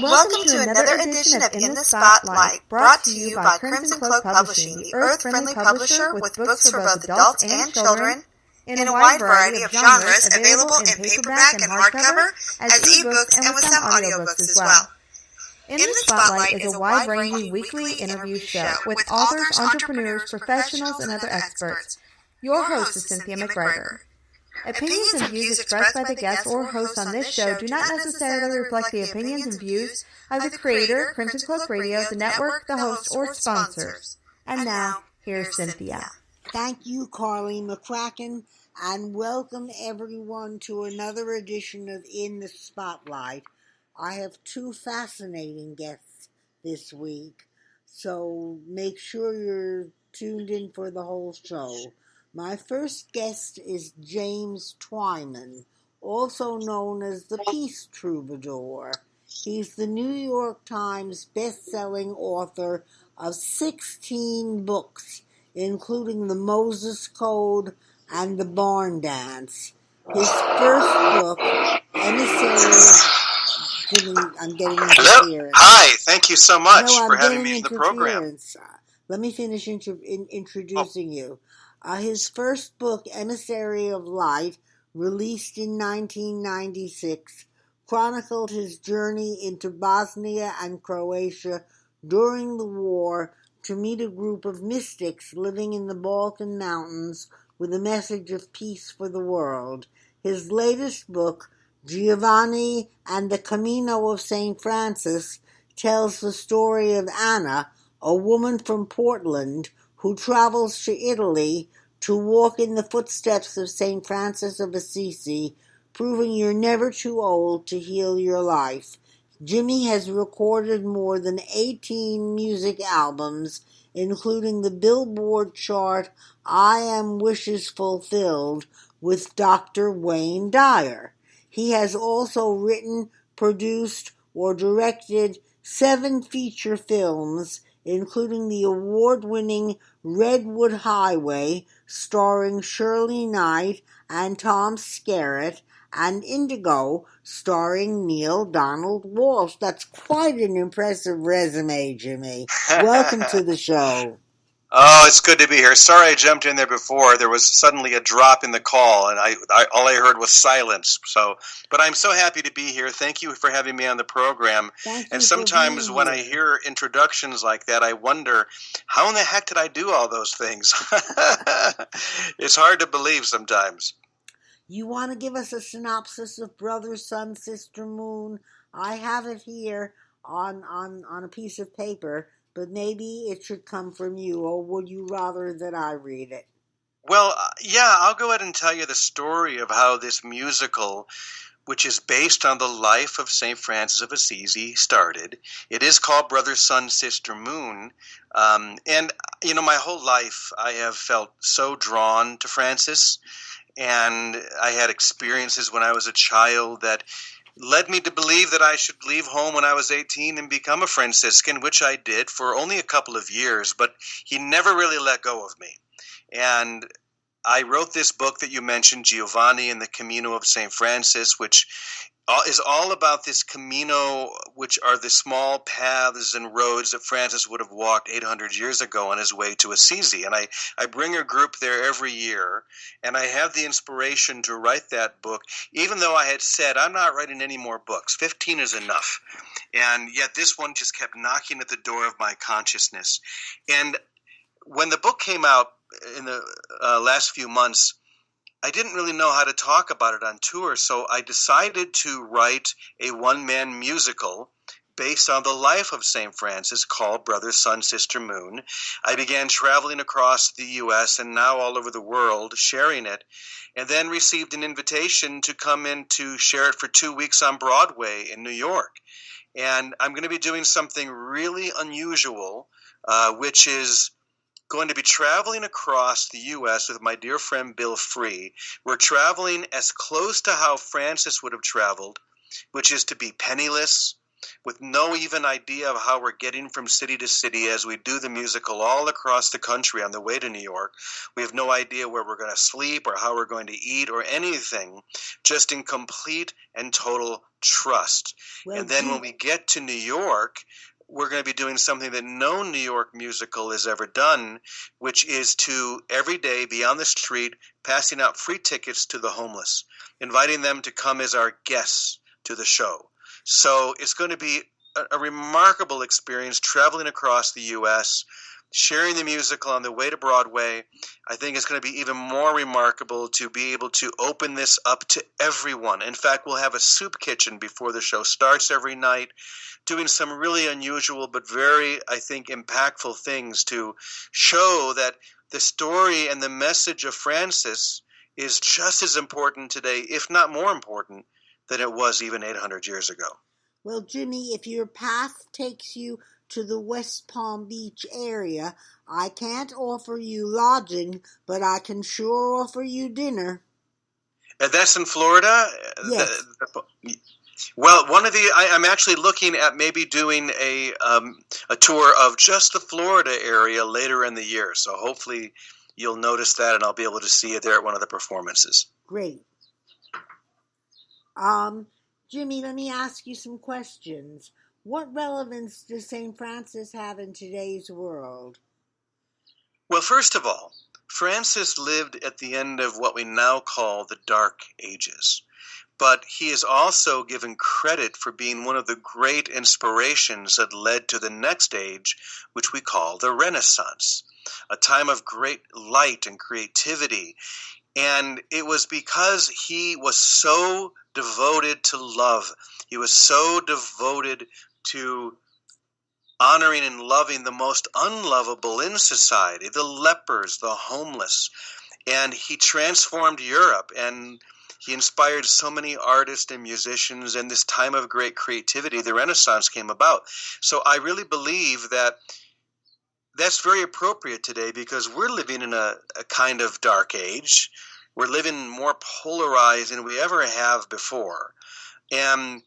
Welcome to another edition of In the Spotlight, brought to you by Crimson Cloak Publishing, the Earth-friendly publisher with books for both adults and children in a wide variety of genres, available in paperback and hardcover, as ebooks, and with some audiobooks as well. In the Spotlight is a wide-ranging weekly interview show with authors, entrepreneurs, professionals, and other experts. Your host is Cynthia McGregor. Opinions and views expressed by the guests or hosts on this show do not necessarily reflect the opinions and views of the creator, Crimson Cloak Radio, the network, the host, or sponsors. And now, here's Cynthia. Thank you, Carly McCracken, and welcome everyone to another edition of In the Spotlight. I have two fascinating guests this week, so make sure you're tuned in for the whole show. My first guest is James Twyman, also known as the Peace Troubadour. He's the New York Times best-selling author of 16 books, including The Moses Code and The Barn Dance. His first book, Emissary... I'm getting interference. Hello? Hi, thank you so much for having me in the program. Let me finish introducing you. His first book, Emissary of Light, released in 1996, chronicled his journey into Bosnia and Croatia during the war to meet a group of mystics living in the Balkan Mountains with a message of peace for the world. His latest book, Giovanni and the Camino of St. Francis, tells the story of Anna, a woman from Portland who travels to Italy to walk in the footsteps of St. Francis of Assisi, proving you're never too old to heal your life. Jimmy has recorded more than 18 music albums, including the Billboard chart I Am Wishes Fulfilled with Dr. Wayne Dyer. He has also written, produced, or directed 7 feature films, including the award-winning Redwood Highway, starring Shirley Knight and Tom Skerritt, and Indigo, starring Neil Donald Walsh. That's quite an impressive resume, Jimmy. Welcome to the show. Oh, it's good to be here. Sorry I jumped in there before. There was suddenly a drop in the call, and all I heard was silence. But I'm so happy to be here. Thank you for having me on the program. And sometimes when I hear introductions like that, I wonder, how in the heck did I do all those things? It's hard to believe sometimes. You want to give us a synopsis of Brother, Sun, Sister, Moon? I have it here on a piece of paper, but maybe it should come from you, or would you rather that I read it? Well, yeah, I'll go ahead and tell you the story of how this musical, which is based on the life of St. Francis of Assisi, started. It is called Brother, Sun, Sister, Moon. And, my whole life I have felt so drawn to Francis, and I had experiences when I was a child that led me to believe that I should leave home when I was 18 and become a Franciscan, which I did for only a couple of years, but he never really let go of me. And I wrote this book that you mentioned, Giovanni and the Camino of St. Francis, which is all about this Camino, which are the small paths and roads that Francis would have walked 800 years ago on his way to Assisi. And I bring a group there every year, and I have the inspiration to write that book, even though I had said, I'm not writing any more books. 15 is enough. And yet this one just kept knocking at the door of my consciousness. And when the book came out in the last few months, I didn't really know how to talk about it on tour, so I decided to write a one-man musical based on the life of St. Francis called Brother, Sun, Sister, Moon. I began traveling across the U.S. and now all over the world sharing it, and then received an invitation to come in to share it for 2 weeks on Broadway in New York. And I'm going to be doing something really unusual, which is going to be traveling across the U.S. with my dear friend Bill Free. We're traveling as close to how Francis would have traveled, which is to be penniless, with no even idea of how we're getting from city to city as we do the musical all across the country on the way to New York. We have no idea where we're going to sleep or how we're going to eat or anything, just in complete and total trust. Well, and then when we get to New York, we're going to be doing something that no New York musical has ever done, which is to every day be on the street passing out free tickets to the homeless, inviting them to come as our guests to the show. So it's going to be a remarkable experience traveling across the U.S., sharing the musical on the way to Broadway. I think it's going to be even more remarkable to be able to open this up to everyone. In fact, we'll have a soup kitchen before the show starts every night, doing some really unusual but very, I think, impactful things to show that the story and the message of Francis is just as important today, if not more important, than it was even 800 years ago. Well, Jimmy, if your path takes you to the West Palm Beach area, I can't offer you lodging, but I can sure offer you dinner. And that's in Florida? Yes. Well, I'm actually looking at maybe doing a tour of just the Florida area later in the year. So hopefully you'll notice that and I'll be able to see you there at one of the performances. Great. Jimmy, let me ask you some questions. What relevance does St. Francis have in today's world? Well, first of all, Francis lived at the end of what we now call the Dark Ages. But he is also given credit for being one of the great inspirations that led to the next age, which we call the Renaissance, a time of great light and creativity. And it was because he was so devoted to love. He was so devoted to honoring and loving the most unlovable in society, the lepers, the homeless. And he transformed Europe, and he inspired so many artists and musicians. In this time of great creativity, the Renaissance came about. So I really believe that that's very appropriate today because we're living in a kind of dark age. We're living more polarized than we ever have before. And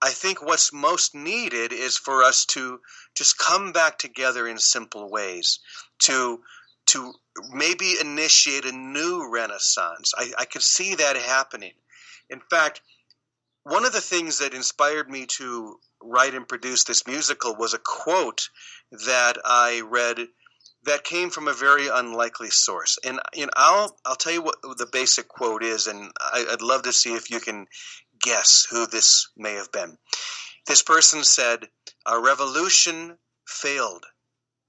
I think what's most needed is for us to just come back together in simple ways, to maybe initiate a new Renaissance. I could see that happening. In fact, one of the things that inspired me to write and produce this musical was a quote that I read that came from a very unlikely source. And I'll tell you what the basic quote is, and I'd love to see if you can guess who this may have been. This person said, "Our revolution failed.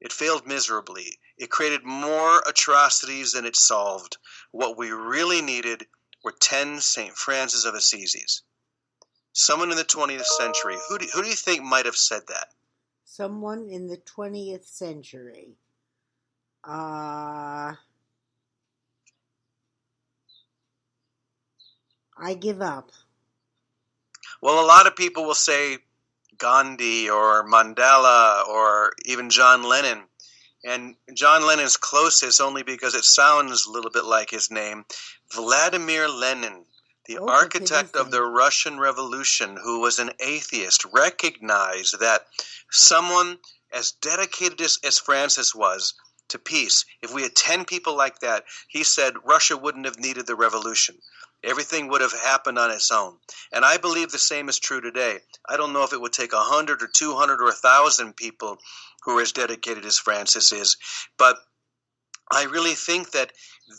It failed miserably. It created more atrocities than it solved. What we really needed were 10 St. Francis of Assisi's." Someone in the 20th century. Who do you think might have said that? Someone in the 20th century. I give up. Well, a lot of people will say Gandhi or Mandela or even John Lennon. And John Lennon's closest only because it sounds a little bit like his name. Vladimir Lenin, the architect of the Russian Revolution, who was an atheist, recognized that someone as dedicated as Francis was to peace, if we had 10 people like that, he said Russia wouldn't have needed the revolution. Everything would have happened on its own. And I believe the same is true today. I don't know if it would take 100 or 200 or 1,000 people who are as dedicated as Francis is, but I really think that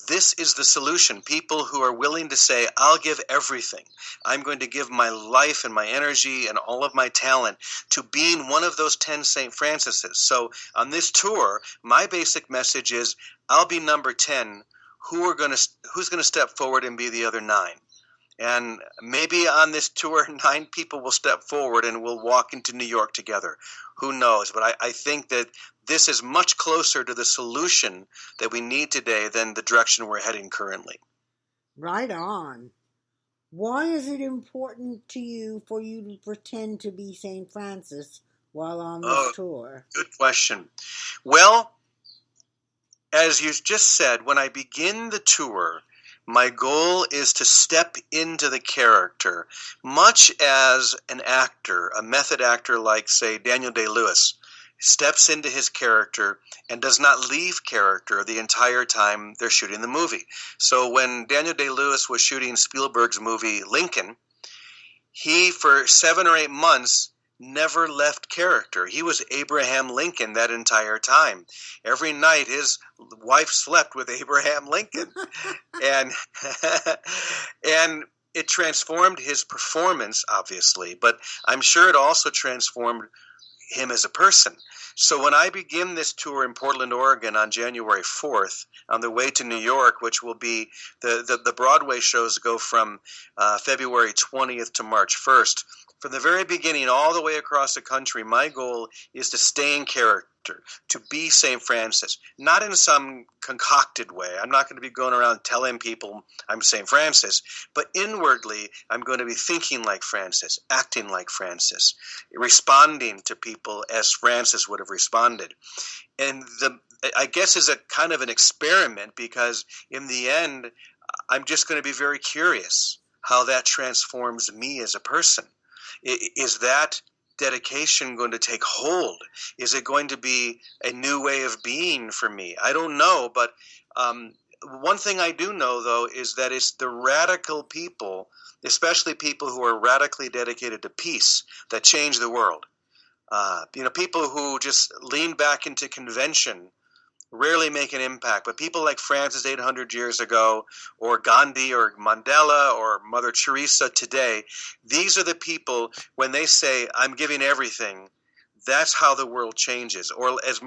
this is the solution. People who are willing to say, I'll give everything. I'm going to give my life and my energy and all of my talent to being one of those 10 St. Francises. So on this tour, my basic message is, I'll be number 10. Who's going to step forward and be the other 9? And maybe on this tour, 9 people will step forward and we'll walk into New York together. Who knows? But I think that this is much closer to the solution that we need today than the direction we're heading currently. Right on. Why is it important to you for you to pretend to be St. Francis while on this tour? Good question. Well, as you just said, when I begin the tour, My goal is to step into the character, much as an actor, a method actor like, say, Daniel Day-Lewis, steps into his character and does not leave character the entire time they're shooting the movie. So when Daniel Day-Lewis was shooting Spielberg's movie Lincoln, he, for 7 or 8 months, never left character. He was Abraham Lincoln that entire time. Every night his wife slept with Abraham Lincoln. and and it transformed his performance, obviously, but I'm sure it also transformed him as a person. So when I begin this tour in Portland, Oregon on January 4th, on the way to New York, which will be, the Broadway shows go from February 20th to March 1st, from the very beginning all the way across the country, my goal is to stay in character, to be St. Francis, not in some concocted way. I'm not going to be going around telling people I'm St. Francis, but inwardly I'm going to be thinking like Francis, acting like Francis, responding to people as Francis would have responded. And I guess is a kind of an experiment, because in the end, I'm just going to be very curious how that transforms me as a person. Is that dedication going to take hold? Is it going to be a new way of being for me? I don't know, but one thing I do know, though, is that it's the radical people, especially people who are radically dedicated to peace, that change the world. People who just lean back into convention rarely make an impact, but people like Francis 800 years ago, or Gandhi, or Mandela, or Mother Teresa today, these are the people, when they say, I'm giving everything, that's how the world changes. Or as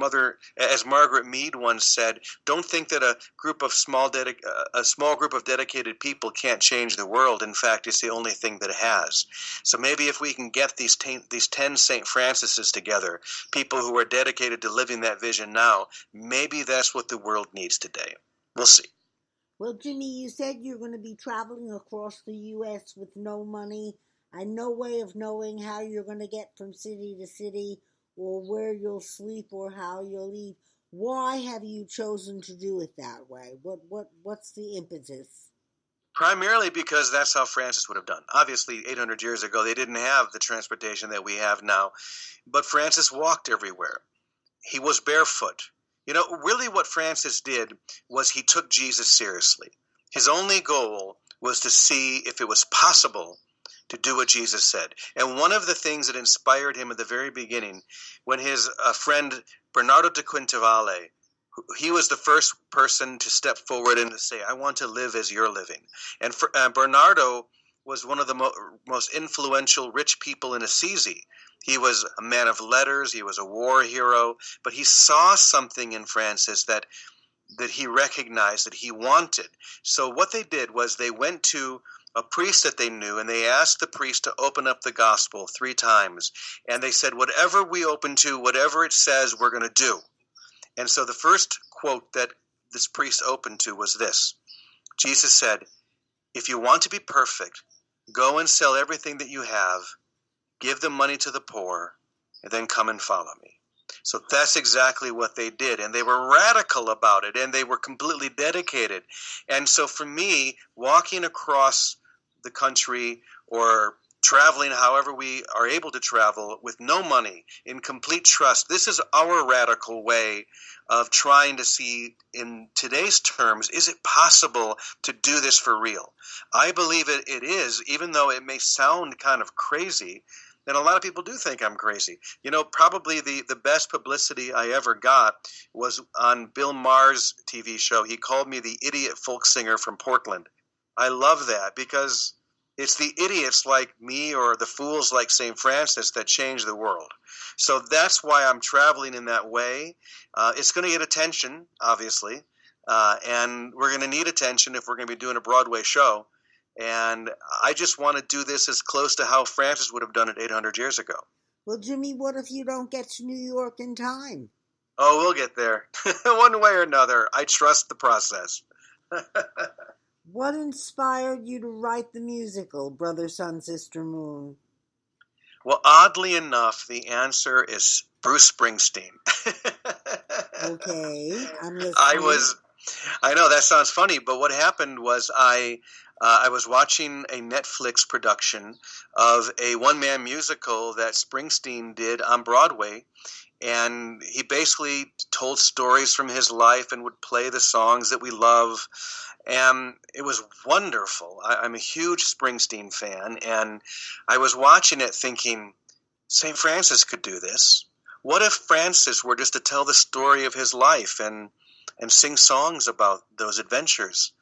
Margaret Mead once said, don't think that a small group of dedicated people can't change the world. In fact, it's the only thing that it has. So maybe if we can get these 10 St. Francises together, people who are dedicated to living that vision now, maybe that's what the world needs today. We'll see. Well, Jimmy, you said you're going to be traveling across the U.S. with no money and no way of knowing how you're going to get from city to city, or where you'll sleep, or how you'll eat. Why have you chosen to do it that way? What's the impetus? Primarily because that's how Francis would have done. Obviously, 800 years ago, they didn't have the transportation that we have now, but Francis walked everywhere. He was barefoot. Really what Francis did was he took Jesus seriously. His only goal was to see if it was possible to do what Jesus said. And one of the things that inspired him at the very beginning, when his friend Bernardo de Quintavalle, he was the first person to step forward and to say, I want to live as you're living. And Bernardo was one of the most influential rich people in Assisi. He was a man of letters, he was a war hero, but he saw something in Francis that he recognized, that he wanted. So what they did was they went to a priest that they knew, and they asked the priest to open up the gospel 3 times. And they said, whatever we open to, whatever it says, we're going to do. And so the first quote that this priest opened to was this. Jesus said, if you want to be perfect, go and sell everything that you have, give the money to the poor, and then come and follow me. So that's exactly what they did, and they were radical about it, and they were completely dedicated. And so for me, walking across the country or traveling however we are able to travel with no money, in complete trust, this is our radical way of trying to see, in today's terms, is it possible to do this for real? I believe it is, even though it may sound kind of crazy. And a lot of people do think I'm crazy. Probably the best publicity I ever got was on Bill Maher's TV show. He called me the idiot folk singer from Portland. I love that, because it's the idiots like me or the fools like St. Francis that change the world. So that's why I'm traveling in that way. It's going to get attention, obviously, and we're going to need attention if we're going to be doing a Broadway show. And I just want to do this as close to how Francis would have done it 800 years ago. Well, Jimmy, what if you don't get to New York in time? Oh, we'll get there. One way or another. I trust the process. What inspired you to write the musical, Brother, Sun, Sister, Moon? Well, oddly enough, the answer is Bruce Springsteen. Okay, I'm listening. I know that sounds funny, but what happened was I was watching a Netflix production of a one-man musical that Springsteen did on Broadway, and he basically told stories from his life and would play the songs that we love, and it was wonderful. I'm a huge Springsteen fan, and I was watching it thinking, St. Francis could do this. What if Francis were just to tell the story of his life and sing songs about those adventures?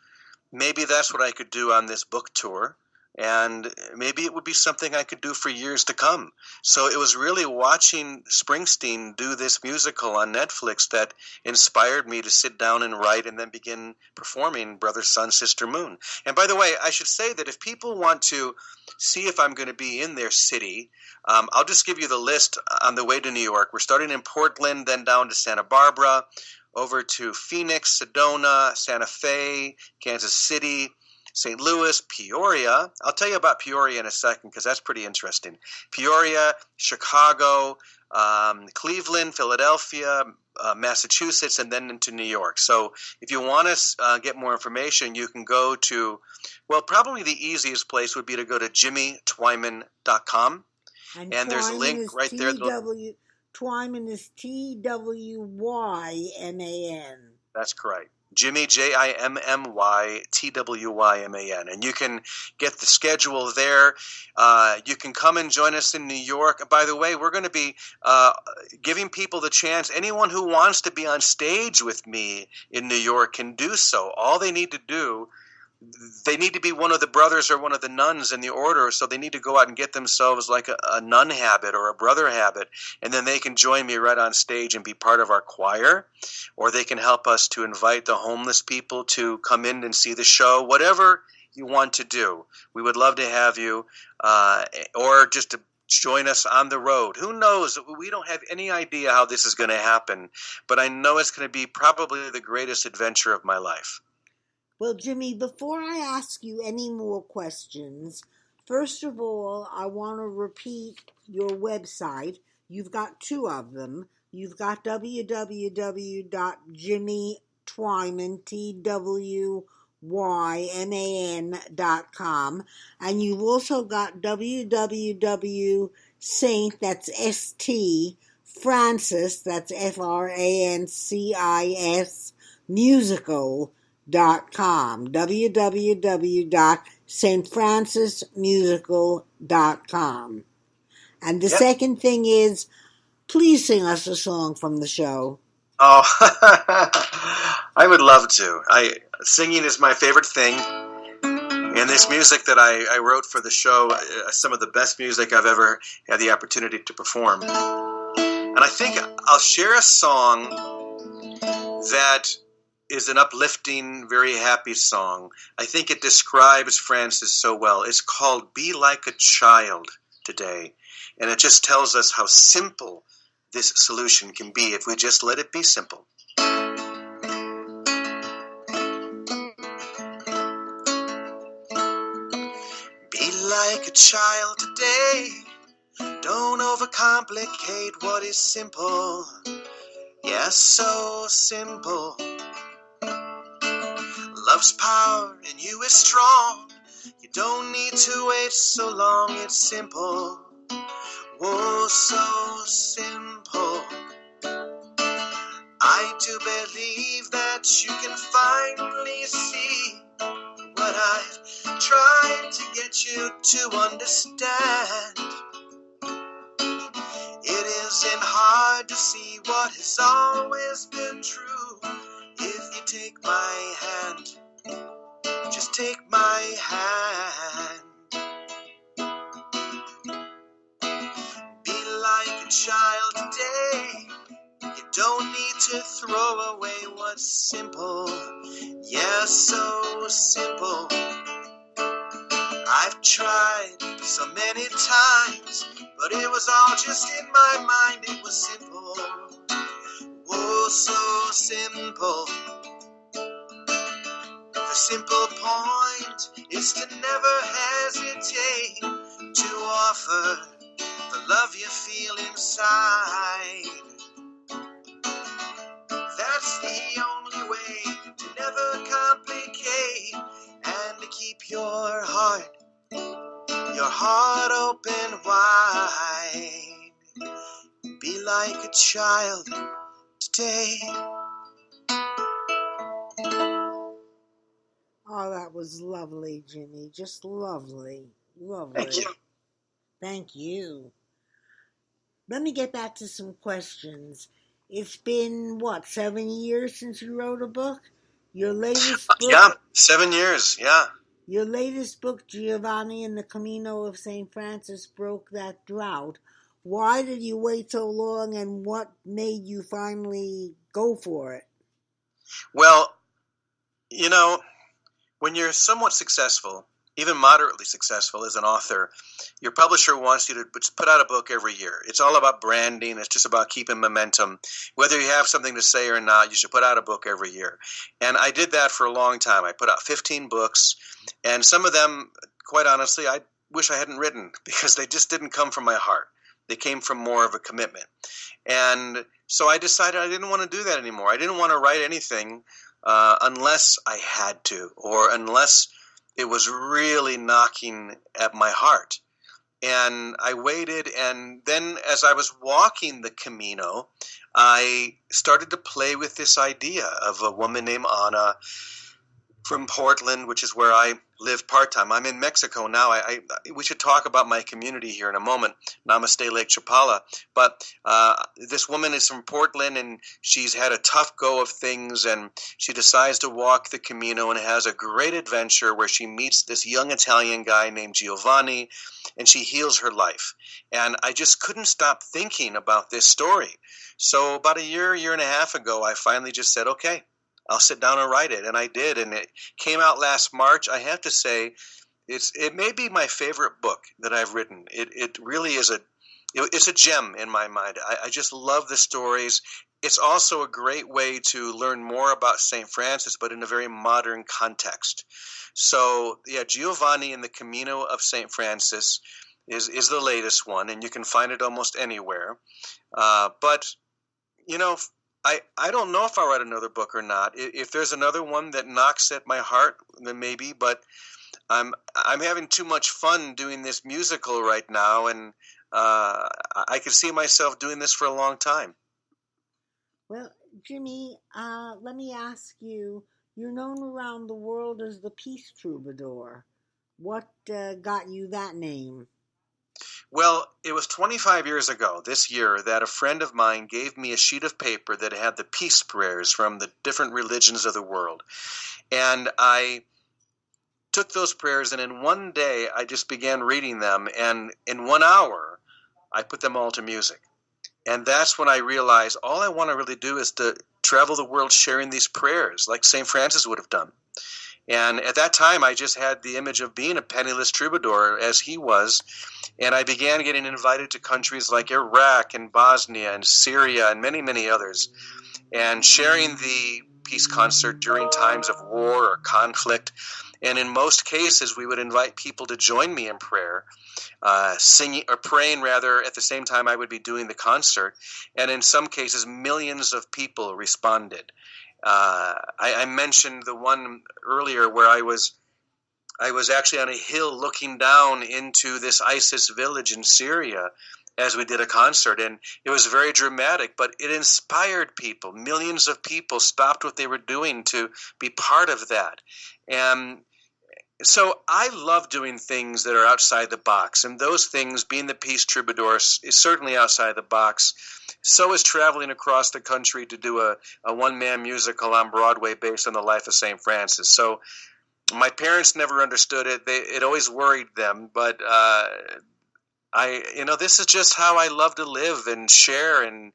Maybe that's what I could do on this book tour, and maybe it would be something I could do for years to come. So it was really watching Springsteen do this musical on Netflix that inspired me to sit down and write and then begin performing Brother, Sun, Sister, Moon. And by the way, I should say that if people want to see if I'm going to be in their city, I'll just give you the list on the way to New York. We're starting in Portland, then down to Santa Barbara, over to Phoenix, Sedona, Santa Fe, Kansas City, St. Louis, Peoria. I'll tell you about Peoria in a second because that's pretty interesting. Peoria, Chicago, Cleveland, Philadelphia, Massachusetts, and then into New York. So if you want to get more information, you can go to, well, probably the easiest place would be to go to jimmytwyman.com. And there's a link right there. Twyman is Twyman. That's correct. Jimmy, Jimmy, Twyman. And you can get the schedule there. You can come and join us in New York. By the way, we're going to be giving people the chance. Anyone who wants to be on stage with me in New York can do so. All they need to do, they need to be one of the brothers or one of the nuns in the order, so they need to go out and get themselves like a nun habit or a brother habit, and then they can join me right on stage and be part of our choir, or they can help us to invite the homeless people to come in and see the show. Whatever you want to do, we would love to have you, or just to join us on the road. Who knows? We don't have any idea how this is going to happen, but I know it's going to be probably the greatest adventure of my life. Well, Jimmy, before I ask you any more questions, first of all, I want to repeat your website. You've got two of them. You've got www.jimmytwyman.com, and you've also got www.saint, that's S-T, Francis, that's Francis, musical.com, www.stfrancismusical.com. And the second thing is, please sing us a song from the show. Oh, I would love to. Singing is my favorite thing. And this music that I wrote for the show, some of the best music I've ever had the opportunity to perform. And I think I'll share a song that is an uplifting, very happy song. I think it describes Francis so well. It's called Be Like a Child Today. And it just tells us how simple this solution can be if we just let it be simple. Be like a child today. Don't overcomplicate what is simple. Yes, so simple. Love's power in you is strong. You don't need to wait so long. It's simple. Whoa, so simple. I do believe that you can finally see what I've tried to get you to understand. It isn't hard to see what has always been true. If you take my hand, just take my hand. Be like a child today. You don't need to throw away what's simple. Yes, so simple. I've tried so many times, but it was all just in my mind. It was simple. Oh, so simple. The simple point is to never hesitate to offer the love you feel inside. That's the only way to never complicate, and to keep your heart open wide. Be like a child today. Oh, that was lovely, Jimmy. Just lovely. Lovely. Thank you. Thank you. Let me get back to some questions. It's been, 7 years since you wrote a book? Your latest book? Yeah, 7 years, yeah. Your latest book, Giovanni and the Camino of St. Francis, broke that drought. Why did you wait so long, and what made you finally go for it? Well, you know, when you're somewhat successful, even moderately successful as an author, your publisher wants you to put out a book every year. It's all about branding. It's just about keeping momentum. Whether you have something to say or not, you should put out a book every year. And I did that for a long time. I put out 15 books, and some of them, quite honestly, I wish I hadn't written because they just didn't come from my heart. They came from more of a commitment. And so I decided I didn't want to do that anymore. I didn't want to write anything unless I had to, or unless it was really knocking at my heart. And I waited, and then as I was walking the Camino, I started to play with this idea of a woman named Anna from Portland, which is where I live part-time. I'm in Mexico now. We should talk about my community here in a moment, Namaste Lake Chapala. But this woman is from Portland, and she's had a tough go of things, and she decides to walk the Camino and has a great adventure where she meets this young Italian guy named Giovanni, and she heals her life. And I just couldn't stop thinking about this story. So about a year and a half ago, I finally just said, okay, I'll sit down and write it, and I did, and it came out last March. I have to say, it may be my favorite book that I've written. It really is it's a gem in my mind. I just love the stories. It's also a great way to learn more about St. Francis, but in a very modern context. So, yeah, Giovanni and the Camino of St. Francis is the latest one, and you can find it almost anywhere. But, you know, I don't know if I'll write another book or not. If there's another one that knocks at my heart, then maybe. But I'm having too much fun doing this musical right now, and I could see myself doing this for a long time. Well, Jimmy, let me ask you, you're known around the world as the Peace Troubadour. What got you that name? Well, it was 25 years ago, this year, that a friend of mine gave me a sheet of paper that had the peace prayers from the different religions of the world. And I took those prayers, and in one day, I just began reading them. And in 1 hour, I put them all to music. And that's when I realized all I want to really do is to travel the world sharing these prayers like St. Francis would have done. And at that time, I just had the image of being a penniless troubadour as he was. And I began getting invited to countries like Iraq and Bosnia and Syria and many, many others, and sharing the peace concert during times of war or conflict. And in most cases, we would invite people to join me in prayer, singing or praying rather at the same time I would be doing the concert. And in some cases, millions of people responded. I mentioned the one earlier where I was actually on a hill looking down into this ISIS village in Syria as we did a concert, and it was very dramatic, but it inspired people. Millions of people stopped what they were doing to be part of that. And so I love doing things that are outside the box, and those things, being the Peace Troubadour, is certainly outside the box. So is traveling across the country to do a one-man musical on Broadway based on the life of St. Francis. So my parents never understood it. It always worried them, but this is just how I love to live and share and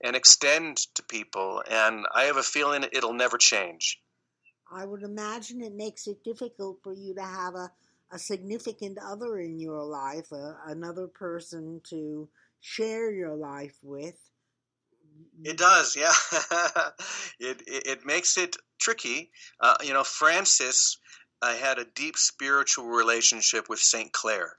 extend to people, and I have a feeling it'll never change. I would imagine it makes it difficult for you to have a significant other in your life, another person to share your life with. It does, yeah. It makes it tricky. Francis I had a deep spiritual relationship with St. Clare.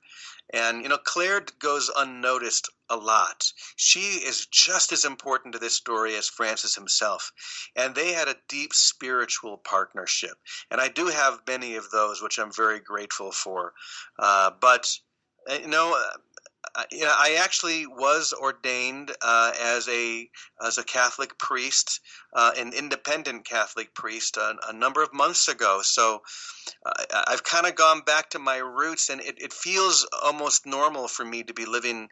And, Claire goes unnoticed a lot. She is just as important to this story as Francis himself. And they had a deep spiritual partnership. And I do have many of those, which I'm very grateful for. But, I actually was ordained as a Catholic priest, an independent Catholic priest, a number of months ago. So I've kind of gone back to my roots, and it feels almost normal for me to be living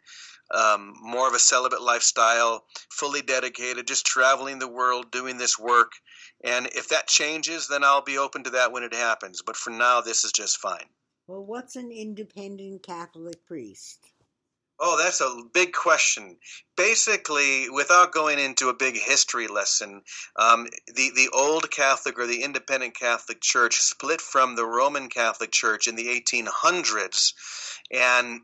more of a celibate lifestyle, fully dedicated, just traveling the world, doing this work. And if that changes, then I'll be open to that when it happens. But for now, this is just fine. Well, what's an independent Catholic priest? Oh, that's a big question. Basically, without going into a big history lesson, the old Catholic or the independent Catholic Church split from the Roman Catholic Church in the 1800s, and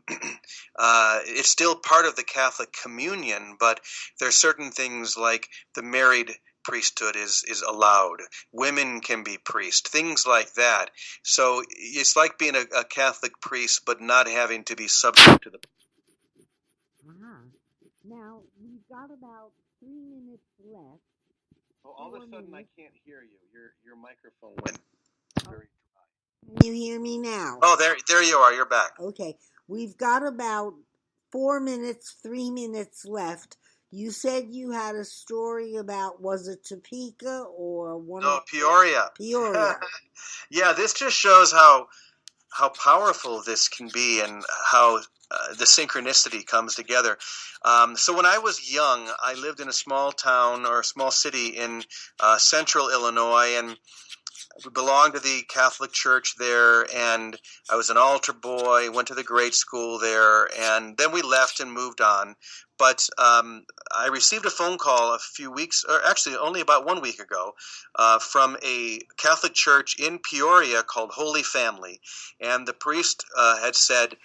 it's still part of the Catholic communion, but there are certain things like the married priesthood is allowed. Women can be priests, things like that. So it's like being a Catholic priest, but not having to be subject to the. Now, we've got about 3 minutes left. Oh, all of a sudden I can't hear you. Your microphone went very dry. Can you hear me now? Oh, there you are. You're back. Okay. We've got about 4 minutes, 3 minutes left. You said you had a story about, was it Topeka or one? No, Peoria. Peoria. Yeah, this just shows how powerful this can be and how the synchronicity comes together. So when I was young, I lived in a small town or a small city in central Illinois, and we belonged to the Catholic Church there, and I was an altar boy, went to the grade school there, and then we left and moved on. But I received a phone call a few weeks, or actually only about 1 week ago, from a Catholic church in Peoria called Holy Family. And the priest had said,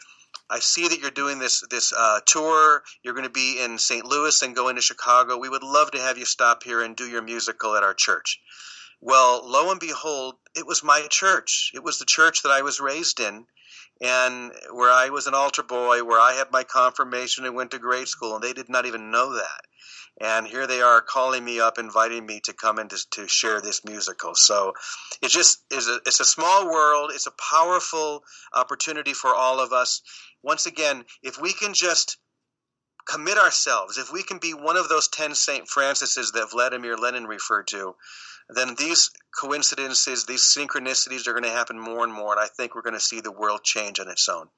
I see that you're doing this tour. You're going to be in St. Louis and going to Chicago. We would love to have you stop here and do your musical at our church. Well, lo and behold, it was my church. It was the church that I was raised in, and where I was an altar boy, where I had my confirmation and went to grade school, and they did not even know that. And here they are calling me up, inviting me to come in to share this musical. So it just it's a small world. It's a powerful opportunity for all of us. Once again, if we can just commit ourselves, if we can be one of those 10 St. Francises that Vladimir Lenin referred to, then these coincidences, these synchronicities are going to happen more and more, and I think we're going to see the world change on its own.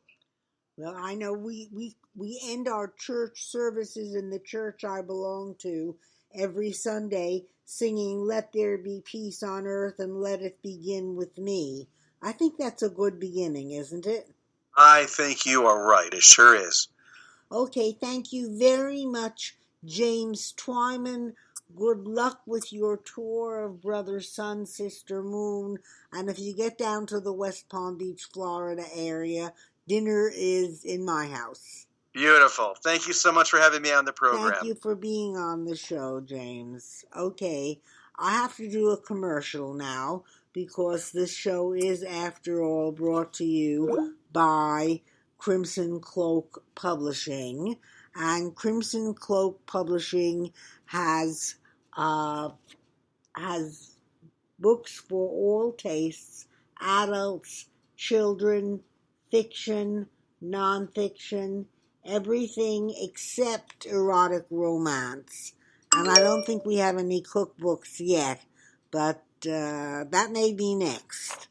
Well, I know we end our church services in the church I belong to every Sunday singing, "Let there be peace on earth and let it begin with me." I think that's a good beginning, isn't it? I think you are right. It sure is. Okay, thank you very much, James Twyman. Good luck with your tour of Brother Sun, Sister Moon. And if you get down to the West Palm Beach, Florida area, dinner is in my house. Beautiful. Thank you so much for having me on the program. Thank you for being on the show, James. Okay, I have to do a commercial now because this show is, after all, brought to you by Crimson Cloak Publishing. And Crimson Cloak Publishing has books for all tastes, adults, children, fiction, nonfiction, everything except erotic romance. And I don't think we have any cookbooks yet, but that may be next.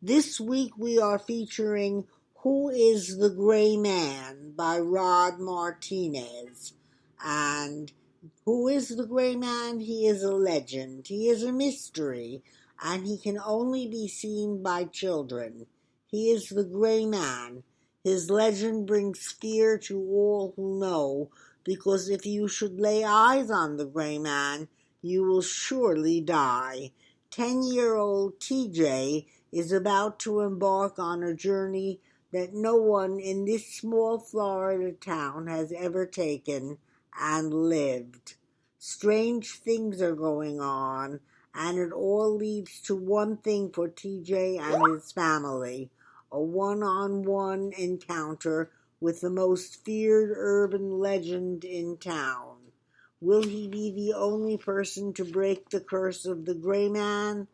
This week we are featuring Who is the Gray Man by Rod Martinez. And who is the Gray Man? He is a legend. He is a mystery, and he can only be seen by children. He is the Gray Man. His legend brings fear to all who know, because if you should lay eyes on the Gray Man, you will surely die. 10-year-old TJ is about to embark on a journey that no one in this small Florida town has ever taken and lived. Strange things are going on, and it all leads to one thing for TJ and his family: a one-on-one encounter with the most feared urban legend in town. Will he be the only person to break the curse of the Gray Man?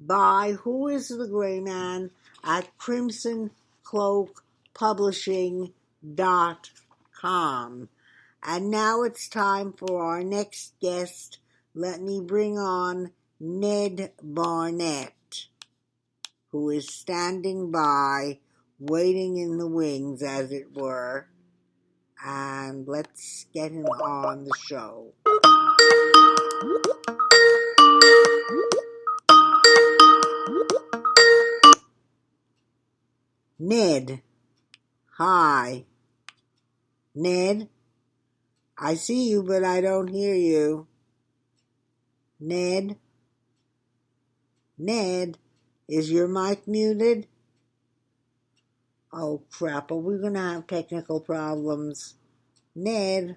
Buy Who is the Gray Man at CrimsonCloakPublishing.com. And now it's time for our next guest. Let me bring on Ned Barnett, who is standing by, waiting in the wings, as it were. And let's get him on the show. Ned. Hi. Ned? I see you, but I don't hear you. Ned? Ned? Is your mic muted? Oh, crap. Are we going to have technical problems? Ned?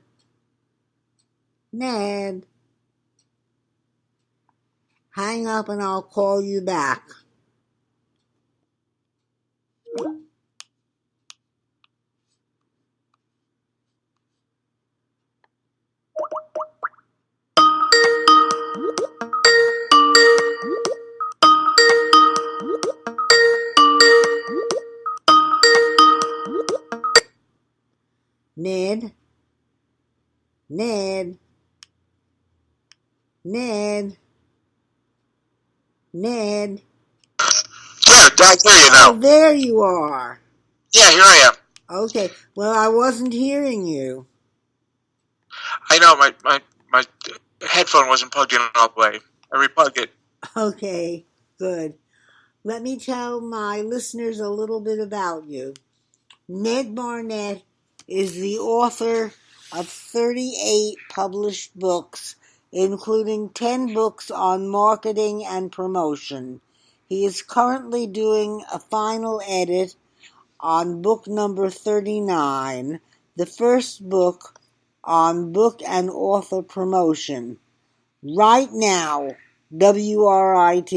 Ned? Hang up and I'll call you back. Ned? Ned? Ned? Ned? Yeah, I hear you now. Oh, there you are. Yeah, here I am. Okay, well, I wasn't hearing you. I know, my headphone wasn't plugged in all the way. I replugged it. Okay, good. Let me tell my listeners a little bit about you. Ned Barnett is the author of 38 published books, including 10 books on marketing and promotion. He is currently doing a final edit on book number 39, the first book on book and author promotion. Right now, WRITE,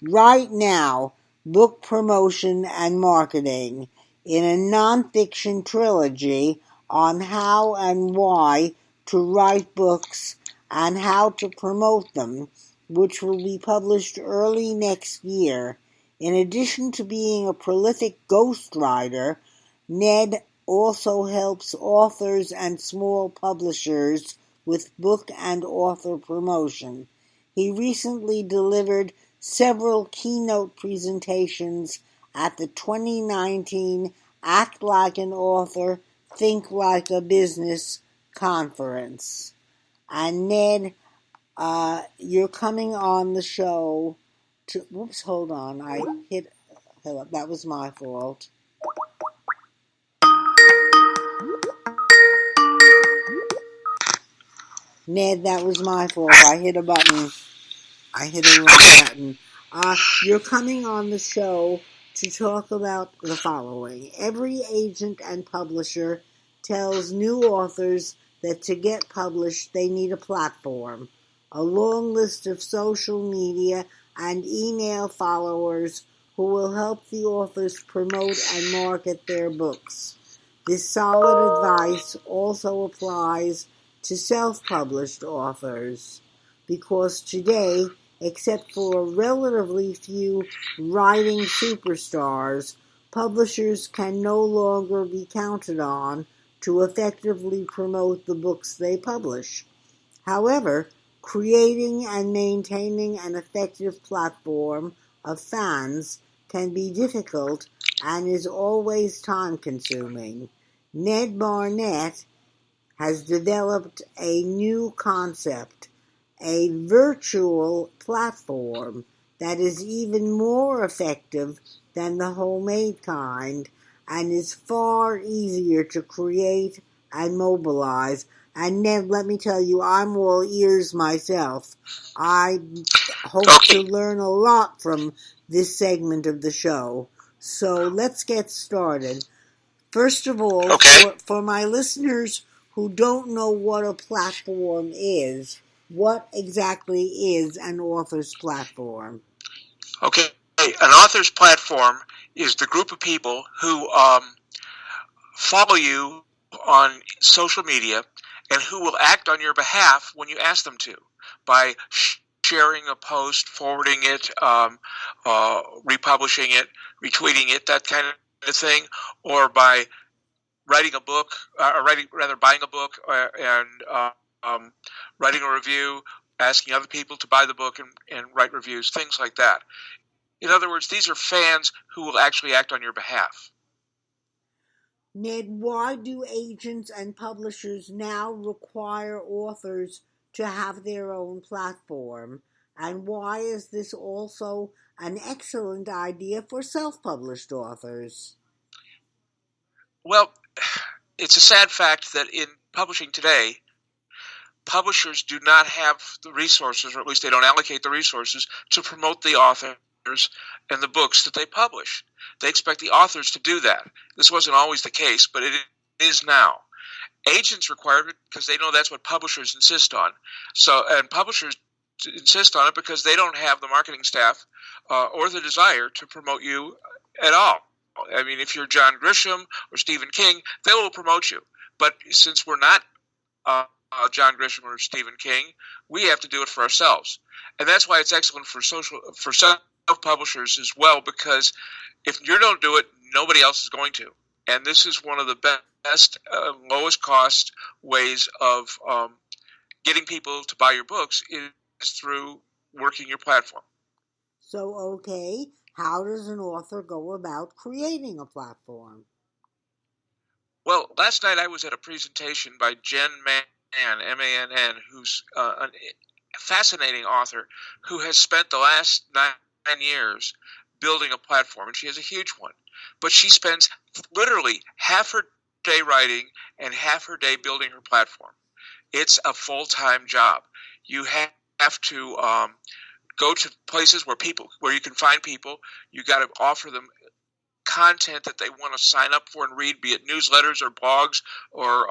right now, book promotion and marketing in a nonfiction trilogy on how and why to write books and how to promote them, which will be published early next year. In addition to being a prolific ghostwriter, Ned also helps authors and small publishers with book and author promotion. He recently delivered several keynote presentations at the 2019 Act Like an Author, Think Like a Business conference. And Ned, you're coming on the show to... Whoops, hold on. That was my fault. Ned, that was my fault. I hit a button. I hit a wrong button. You're coming on the show to talk about the following. Every agent and publisher tells new authors that to get published they need a platform, a long list of social media and email followers who will help the authors promote and market their books. This solid advice also applies to self-published authors, because today, except for relatively few writing superstars, publishers can no longer be counted on to effectively promote the books they publish. However, creating and maintaining an effective platform of fans can be difficult and is always time-consuming. Ned Barnett has developed a new concept, a virtual platform that is even more effective than the homemade kind and is far easier to create and mobilize. And Ned, let me tell you, I'm all ears myself. I hope to learn a lot from this segment of the show. So let's get started. First of all, for my listeners who don't know what a platform is, What exactly is an author's platform? Okay, an author's platform is the group of people who follow you on social media and who will act on your behalf when you ask them to by sharing a post, forwarding it, republishing it, retweeting it, that kind of thing, or by writing a book, buying a book and writing a review, asking other people to buy the book and write reviews, things like that. In other words, these are fans who will actually act on your behalf. Ned, why do agents and publishers now require authors to have their own platform? And why is this also an excellent idea for self-published authors? Well, it's a sad fact that in publishing today, publishers do not have the resources, or at least they don't allocate the resources, to promote the authors and the books that they publish. They expect the authors to do that. This wasn't always the case, but it is now. Agents require it because they know that's what publishers insist on. And publishers insist on it because they don't have the marketing staff or the desire to promote you at all. I mean, if you're John Grisham or Stephen King, they will promote you. But since we're not John Grisham or Stephen King, we have to do it for ourselves. And that's why it's excellent for self-publishers as well, because if you don't do it, nobody else is going to. And this is one of the best, lowest cost ways of getting people to buy your books is through working your platform. So, okay, how does an author go about creating a platform? Well, last night I was at a presentation by Jen Mann, M-A-N-N, who's a fascinating author who has spent the last 9 years building a platform, and she has a huge one. But she spends literally half her day writing and half her day building her platform. It's a full-time job. You have to go to places where you can find people. You got to offer them content that they want to sign up for and read, be it newsletters or blogs or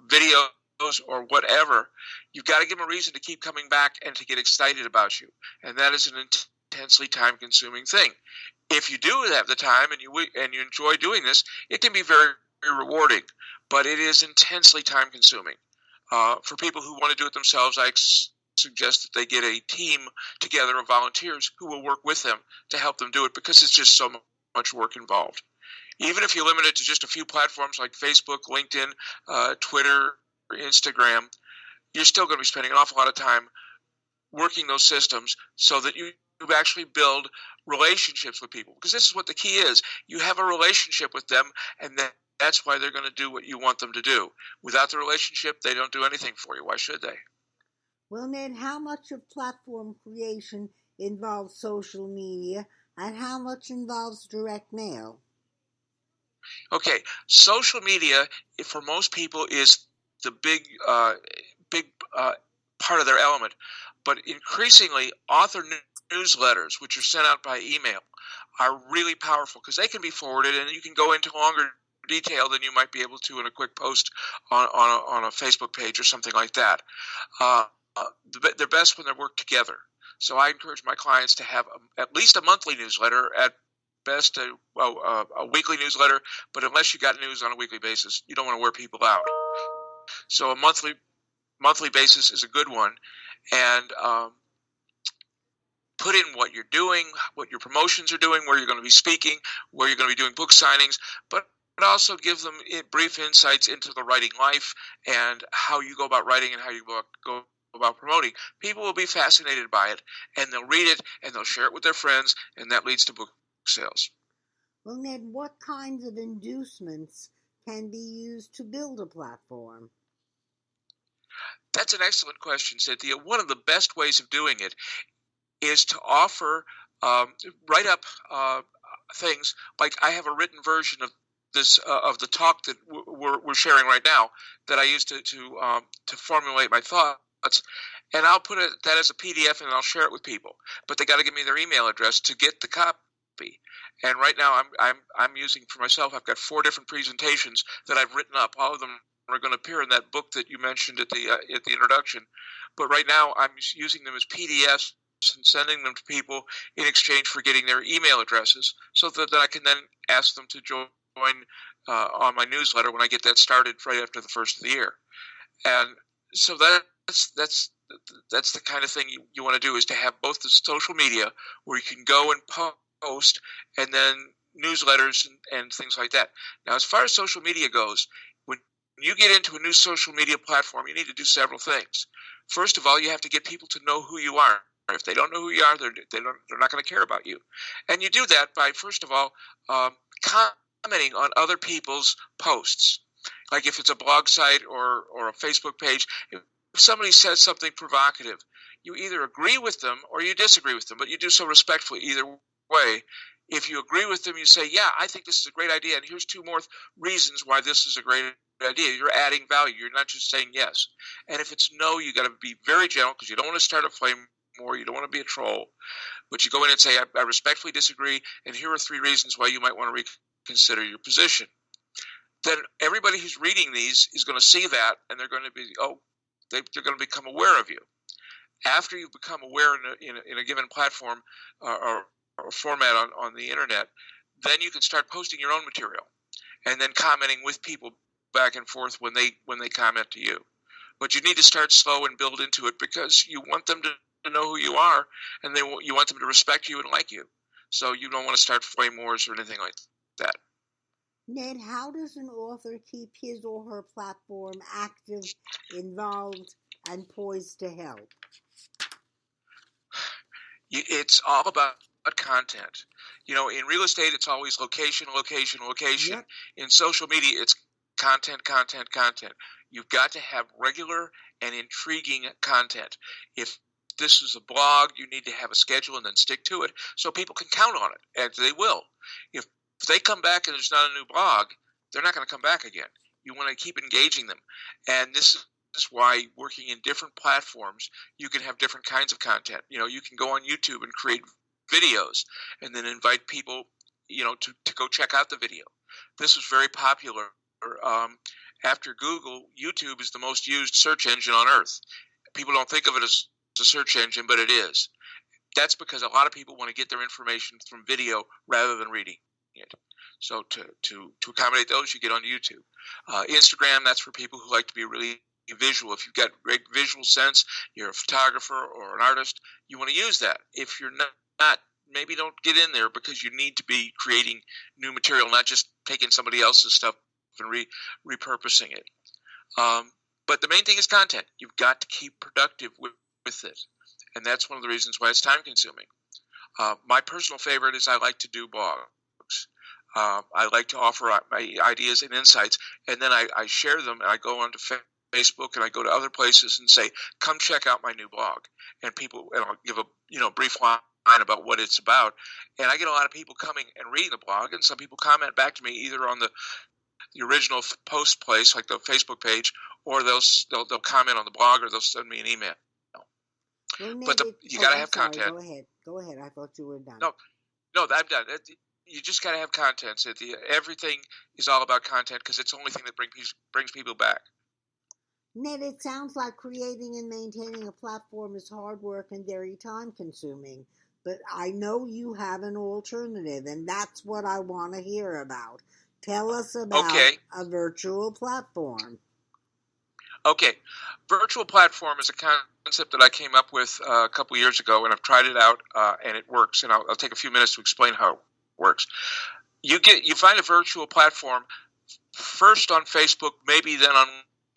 videos or whatever. You've got to give them a reason to keep coming back and to get excited about you. And that is an intensely time-consuming thing. If you do have the time and you enjoy doing this, it can be very, very rewarding, but it is intensely time-consuming. For people who want to do it themselves, I suggest that they get a team together of volunteers who will work with them to help them do it, because it's just so much work involved. Even if you limit it to just a few platforms like Facebook, LinkedIn, Twitter, Instagram, you're still going to be spending an awful lot of time working those systems so that you actually build relationships with people. Because this is what the key is. You have a relationship with them, and that's why they're going to do what you want them to do. Without the relationship, they don't do anything for you. Why should they? Well, Ned, how much of platform creation involves social media and how much involves direct mail? Okay, social media, for most people, is the big part of their element. But increasingly, author newsletters, which are sent out by email, are really powerful because they can be forwarded and you can go into longer detail than you might be able to in a quick post on a Facebook page or something like that. They're best when they work together. So I encourage my clients to have at least a monthly newsletter, at best a weekly newsletter, but unless you got news on a weekly basis, you don't want to wear people out. So a monthly basis is a good one, and put in what you're doing, what your promotions are doing, where you're going to be speaking, where you're going to be doing book signings, but also give them brief insights into the writing life and how you go about writing and how you go about promoting. People will be fascinated by it, and they'll read it, and they'll share it with their friends, and that leads to book sales. Well, Ned, what kinds of inducements can be used to build a platform? That's an excellent question, Cynthia. One of the best ways of doing it is to offer, write up things like I have a written version of this of the talk that we're sharing right now that I used to formulate my thoughts, and I'll put that as a PDF and I'll share it with people. But they got to give me their email address to get the copy. And right now I'm using for myself. I've got 4 different presentations that I've written up. All of them are going to appear in that book that you mentioned at the introduction. But right now, I'm using them as PDFs and sending them to people in exchange for getting their email addresses, so that I can then ask them to join on my newsletter when I get that started right after the first of the year. And so that's the kind of thing you want to do, is to have both the social media where you can go and post, and then newsletters and things like that. Now, as far as social media goes, when you get into a new social media platform, you need to do several things. First of all, you have to get people to know who you are. If they don't know who you are, they're not going to care about you. And you do that by, first of all, commenting on other people's posts. Like if it's a blog site or a Facebook page, if somebody says something provocative, you either agree with them or you disagree with them, but you do so respectfully either way. If you agree with them, you say, yeah, I think this is a great idea, and here's 2 more reasons why this is a great idea. You're adding value. You're not just saying yes. And if it's no, you got to be very gentle, because you don't want to start a flame war. You don't want to be a troll. But you go in and say, I respectfully disagree, and here are 3 reasons why you might want to reconsider your position. Then everybody who's reading these is going to see that, and they're going to be, they're going to become aware of you. After you've become aware in a given platform or format on the internet, then you can start posting your own material and then commenting with people back and forth when they comment to you. But you need to start slow and build into it, because you want them to know who you are, and you want them to respect you and like you. So you don't want to start flame wars or anything like that. Ned, how does an author keep his or her platform active, involved, and poised to help? It's all about content. In real estate, it's always location, location, location. Yep. In social media, it's content, content, content. You've got to have regular and intriguing content. If this is a blog, you need to have a schedule and then stick to it so people can count on it, and they will. If they come back and there's not a new blog, they're not going to come back again. You want to keep engaging them. And this is why, working in different platforms, you can have different kinds of content. You can go on YouTube and create videos and then invite people, to go check out the video. This was very popular. After Google, YouTube is the most used search engine on earth. People don't think of it as a search engine, but it is. That's because a lot of people want to get their information from video rather than reading it. So to accommodate those, you get on YouTube. Instagram, that's for people who like to be really visual. If you've got great visual sense, you're a photographer or an artist, you want to use that. If you're not, maybe don't get in there, because you need to be creating new material, not just taking somebody else's stuff and repurposing it. But the main thing is content. You've got to keep productive with it. And that's one of the reasons why it's time consuming. My personal favorite is I like to do blogs. I like to offer my ideas and insights, and then I share them, and I go onto Facebook and I go to other places and say, come check out my new blog. And I'll give a brief line about what it's about. And I get a lot of people coming and reading the blog, and some people comment back to me either on the original post place, like the Facebook page, or they'll comment on the blog, or they'll send me an email. Well, but you got to have content. Go ahead. I thought you were done. No, I'm done. You just got to have content. Everything is all about content, because it's the only thing that brings people back. Ned, it sounds like creating and maintaining a platform is hard work and very time consuming. But I know you have an alternative, and that's what I want to hear about. Tell us about a virtual platform. Okay. Virtual platform is a concept that I came up with a couple years ago, and I've tried it out, and it works. And I'll take a few minutes to explain how it works. You find a virtual platform first on Facebook, maybe then on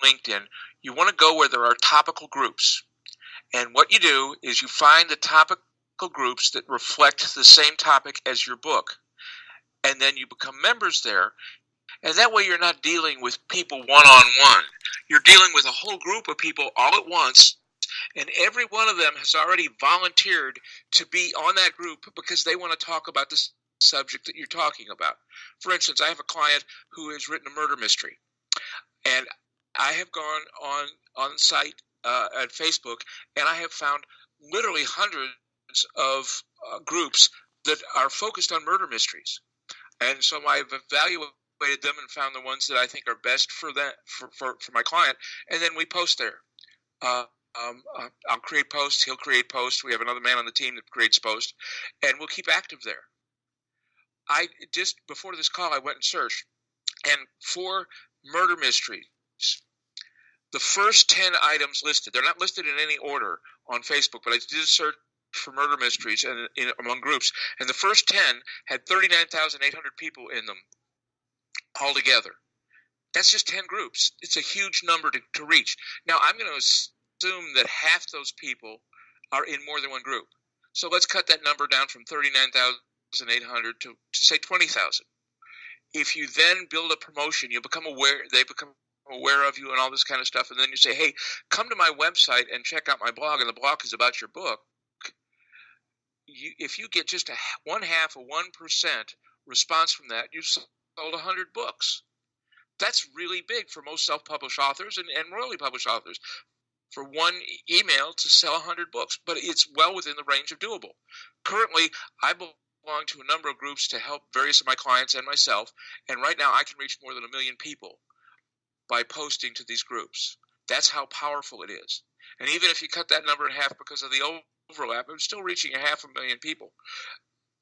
LinkedIn. You want to go where there are topical groups. And what you do is you find the topical groups that reflect the same topic as your book. And then you become members there. And that way you're not dealing with people one-on-one. You're dealing with a whole group of people all at once, and every one of them has already volunteered to be on that group because they want to talk about the subject that you're talking about. For instance, I have a client who has written a murder mystery, and I have gone on site at Facebook, and I have found literally hundreds of groups that are focused on murder mysteries. And so I've evaluated them and found the ones that I think are best for that for my client, and then we post there. I'll create posts. He'll create posts. We have another man on the team that creates posts, and we'll keep active there. I just before this call, I went and searched, and for murder mysteries, the first 10 items listed, they're not listed in any order on Facebook, but I did a search for murder mysteries and among groups, and the first 10 had 39,800 people in them altogether. That's just 10 groups. It's a huge number to reach. Now, I'm going to assume that half those people are in more than one group. So let's cut that number down from 39,800 to say 20,000. If you then build a promotion, you become aware, they become aware of you and all this kind of stuff, and then you say, hey, come to my website and check out my blog, and the blog is about your book. If you get just 1/2 of 1% response from that, you've sold 100 books. That's really big for most self-published authors and royally published authors. For one email to sell 100 books, but it's well within the range of doable. Currently, I belong to a number of groups to help various of my clients and myself, and right now I can reach more than 1 million people by posting to these groups. That's how powerful it is. And even if you cut that number in half because of the overlap, I'm still reaching 500,000 people.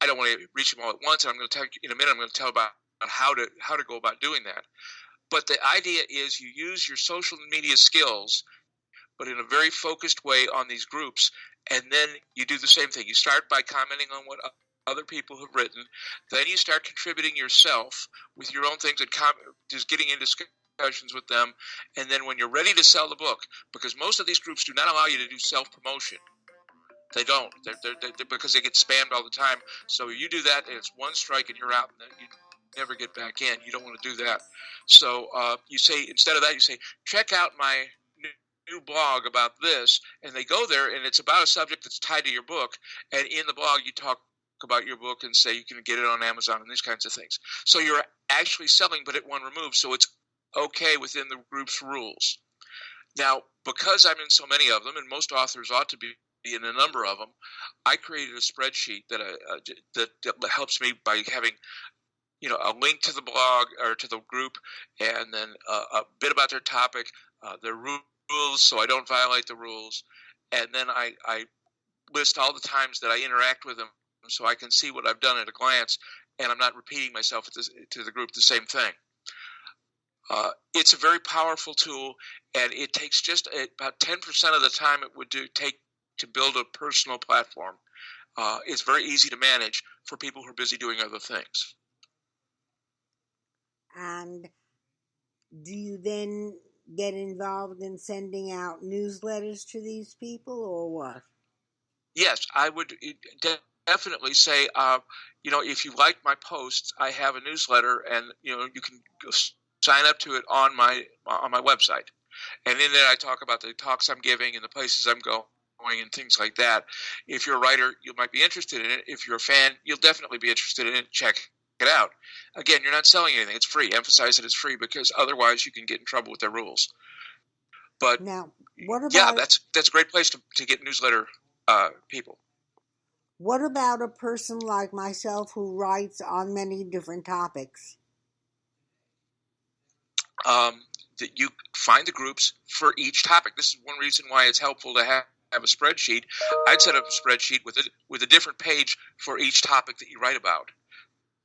I don't want to reach them all at once, and I'm going to tell you in a minute. I'm going to tell about how to go about doing that. But the idea is you use your social media skills, but in a very focused way on these groups, and then you do the same thing. You start by commenting on what other people have written. Then you start contributing yourself with your own things and just getting into discussions with them. And then when you're ready to sell the book, because most of these groups do not allow you to do self-promotion. They don't. They're because they get spammed all the time. So you do that, and it's one strike, and you're out, and then you never get back in. You don't want to do that. So you say, instead of that, you say, check out my new blog about this, and they go there, and it's about a subject that's tied to your book, and in the blog you talk about your book and say you can get it on Amazon and these kinds of things. So you're actually selling, but at one remove, so it's okay within the group's rules. Now, because I'm in so many of them, and most authors ought to be in a number of them, I created a spreadsheet that helps me by having a link to the blog or to the group, and then a bit about their topic, their rules, so I don't violate the rules, and then I list all the times that I interact with them, so I can see what I've done at a glance, and I'm not repeating myself to the group the same thing. It's a very powerful tool, and it takes just about 10% of the time it would take to build a personal platform. It's very easy to manage for people who are busy doing other things. And do you then get involved in sending out newsletters to these people, or what? Yes, I would definitely say, if you like my posts, I have a newsletter, and you can sign up to it on my website. And in there, I talk about the talks I'm giving and the places I'm going and things like that. If you're a writer, you might be interested in it. If you're a fan, you'll definitely be interested in it. Check it out. Again, you're not selling anything. It's free. Emphasize that it's free, because otherwise you can get in trouble with their rules. But now, what about? Yeah, that's a great place to get newsletter people. What about a person like myself who writes on many different topics? That you find the groups for each topic. This is one reason why it's helpful to have a spreadsheet. I'd set up a spreadsheet with a different page for each topic that you write about,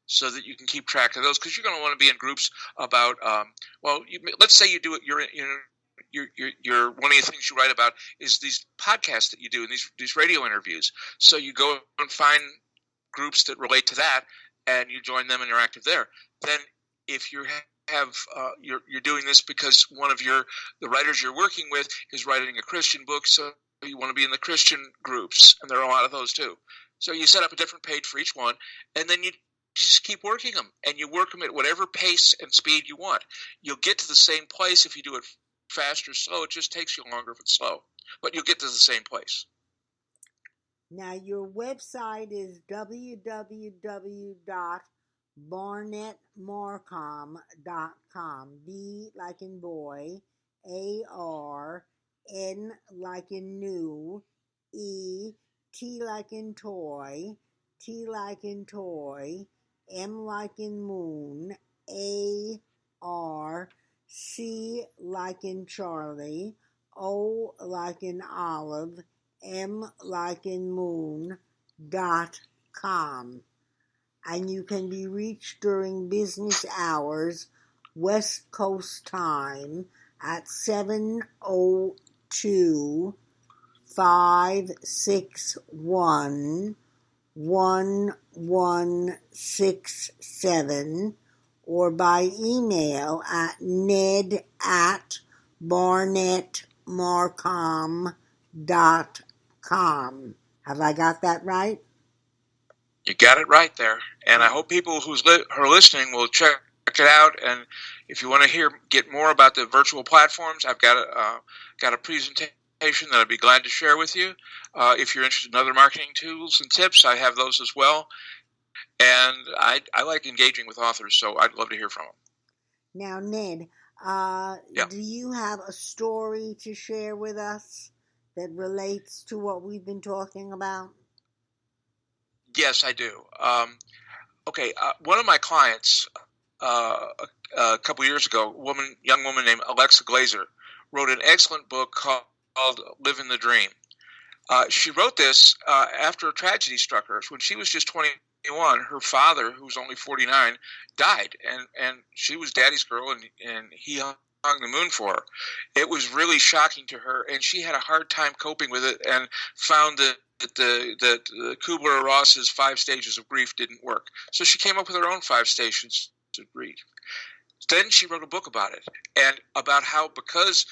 so that you can keep track of those, because you're going to want to be in groups about. Let's say you do it. You're one of the things you write about is these podcasts that you do and these radio interviews. So you go and find groups that relate to that, and you join them and you're active there. Then, if you you're doing this because one of the writers you're working with is writing a Christian book, so you want to be in the Christian groups, and there are a lot of those too. So you set up a different page for each one, and then you just keep working them, and you work them at whatever pace and speed you want. You'll get to the same place if you do it fast or slow. It just takes you longer if it's slow, but you'll get to the same place. Now, your website is www.barnettmarcom.com. B like in boy, A-R, N like in new, E, T like in toy, T like in toy, M like in moon, A-R, C like in Charlie, O like in Olive, M like in Moon, .com. And you can be reached during business hours, West Coast time, at 702-561-1167 or by email at ned@barnettmarcom.com. Have I got that right? You got it right there. And I hope people who are listening will check it out. And if you want to get more about the virtual platforms, I've got a presentation that I'd be glad to share with you. If you're interested in other marketing tools and tips, I have those as well. And I like engaging with authors, so I'd love to hear from them. Now, Ned, do you have a story to share with us that relates to what we've been talking about? Yes, I do. Okay, one of my clients a couple years ago, young woman named Alexa Glazer, wrote an excellent book called Living the Dream. She wrote this after a tragedy struck her. When she was just 21, her father, who was only 49, died, and she was daddy's girl, and he hung the moon for her. It was really shocking to her, and she had a hard time coping with it, and found that the Kubler-Ross's 5 stages of grief didn't work. So she came up with her own 5 stages of grief. Then she wrote a book about it, and about how, because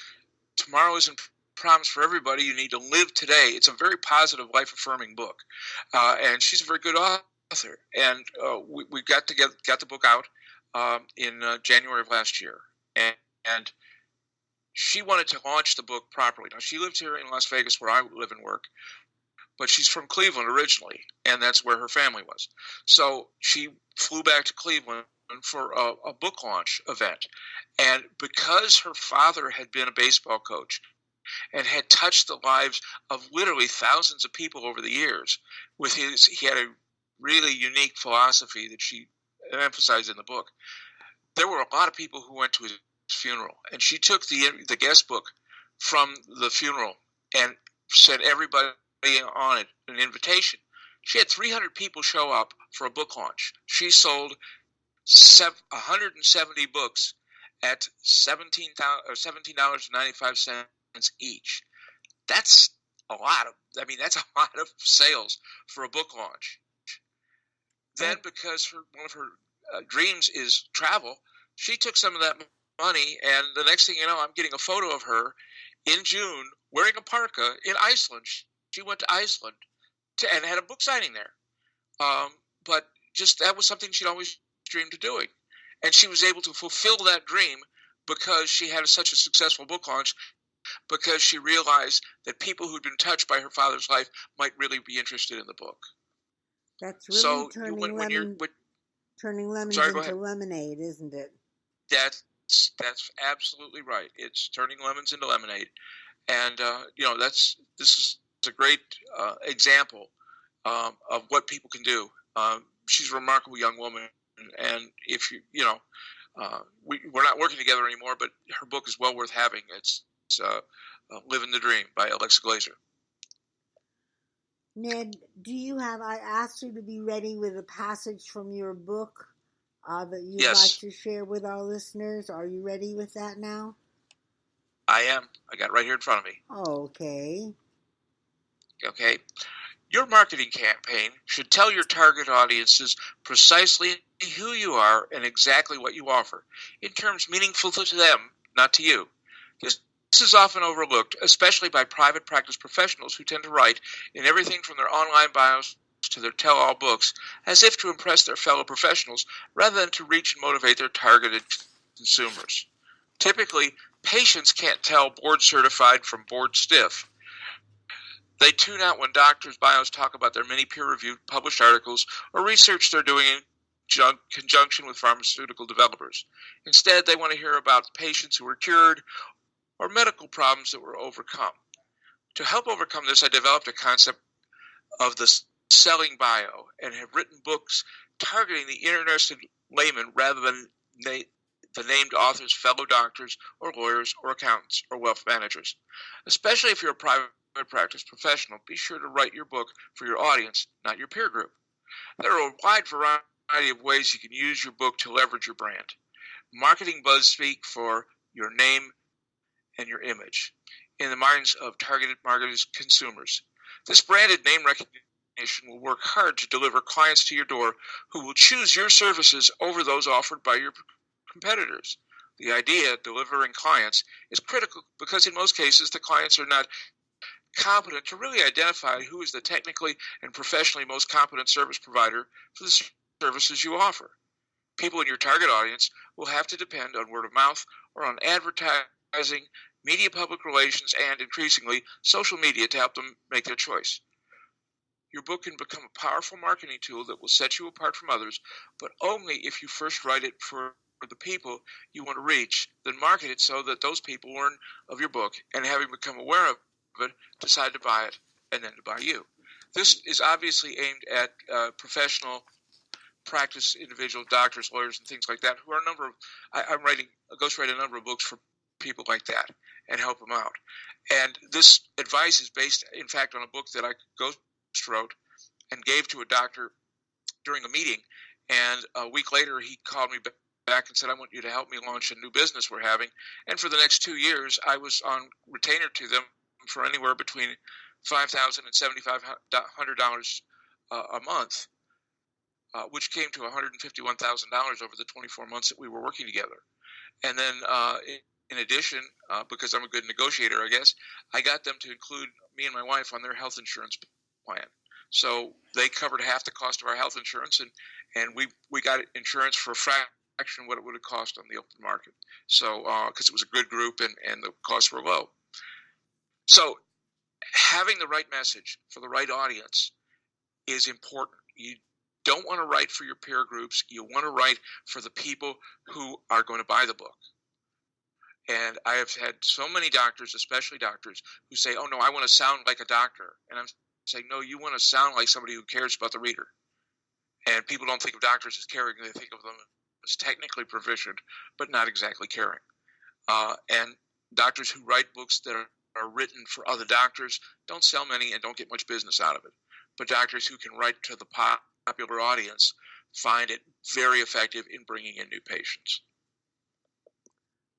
tomorrow isn't promised for everybody, you need to live today. It's a very positive, life-affirming book, and she's a very good author. And we got the book out in January of last year, and she wanted to launch the book properly. Now, she lived here in Las Vegas, where I live and work, but she's from Cleveland originally, and that's where her family was. So she flew back to Cleveland for a book launch event. And because her father had been a baseball coach and had touched the lives of literally thousands of people over the years, he had a really unique philosophy that she emphasized in the book. There were a lot of people who went to his funeral, and she took the guest book from the funeral and sent everybody on it an invitation. She had 300 people show up for a book launch. She sold 170 books at $17.95 each. That's a lot of sales for a book launch. Then, because one of her dreams is travel, she took some of that money, and the next thing you know, I'm getting a photo of her in June wearing a parka in Iceland. She went to Iceland and had a book signing there. But just that was something she'd always dreamed of doing. And she was able to fulfill that dream because she had such a successful book launch, because she realized that people who'd been touched by her father's life might really be interested in the book. That's really turning lemons into lemonade, isn't it? That's absolutely right. It's turning lemons into lemonade. And, this is a great example of what people can do. She's a remarkable young woman, and if we're not working together anymore, but her book is well worth having. It's Living the Dream by Alexa Glazer. Ned, I asked you to be ready with a passage from your book that you'd like to share with our listeners. Are you ready with that now? I am. I got it right here in front of me. Okay. Your marketing campaign should tell your target audiences precisely who you are and exactly what you offer, in terms meaningful to them, not to you. This is often overlooked, especially by private practice professionals who tend to write in everything from their online bios to their tell-all books as if to impress their fellow professionals rather than to reach and motivate their targeted consumers. Typically, patients can't tell board certified from board stiff. They tune out when doctors' bios talk about their many peer-reviewed published articles or research they're doing in conjunction with pharmaceutical developers. Instead, they want to hear about patients who were cured or medical problems that were overcome. To help overcome this, I developed a concept of the selling bio and have written books targeting the interested layman rather than the named author's fellow doctors or lawyers or accountants or wealth managers. Especially if you're a private practice professional, be sure to write your book for your audience, not your peer group. There are a wide variety of ways you can use your book to leverage your brand. Marketing buzz speak for your name and your image in the minds of targeted consumers. This branded name recognition will work hard to deliver clients to your door who will choose your services over those offered by your competitors. The idea of delivering clients is critical because in most cases the clients are not competent to really identify who is the technically and professionally most competent service provider for the services you offer. People in your target audience will have to depend on word of mouth or on advertising, media public relations, and increasingly social media to help them make their choice. Your book can become a powerful marketing tool that will set you apart from others, but only if you first write it for the people you want to reach, then market it so that those people learn of your book and, having become aware of it, decide to buy it and then to buy you. This is obviously aimed at professional practice individuals, doctors, lawyers, and things like that, who are I'm ghostwriting a number of books for people like that and help them out. And this advice is based, in fact, on a book that I ghost wrote and gave to a doctor during a meeting. And a week later, he called me back and said, I want you to help me launch a new business we're having. And for the next 2 years, I was on retainer to them for anywhere between $5,000 and $7,500 a month, which came to $151,000 over the 24 months that we were working together. And then in addition, because I'm a good negotiator, I guess, I got them to include me and my wife on their health insurance plan. So they covered half the cost of our health insurance, and we got insurance for a fraction of what it would have cost on the open market. So because it was a good group and the costs were low. So having the right message for the right audience is important. You don't want to write for your peer groups. You want to write for the people who are going to buy the book. And I have had so many doctors, especially doctors, who say, oh, no, I want to sound like a doctor. And I'm saying, no, you want to sound like somebody who cares about the reader. And people don't think of doctors as caring. They think of them as technically proficient, but not exactly caring. And doctors who write books that are written for other doctors don't sell many and don't get much business out of it. But doctors who can write to the popular audience find it very effective in bringing in new patients.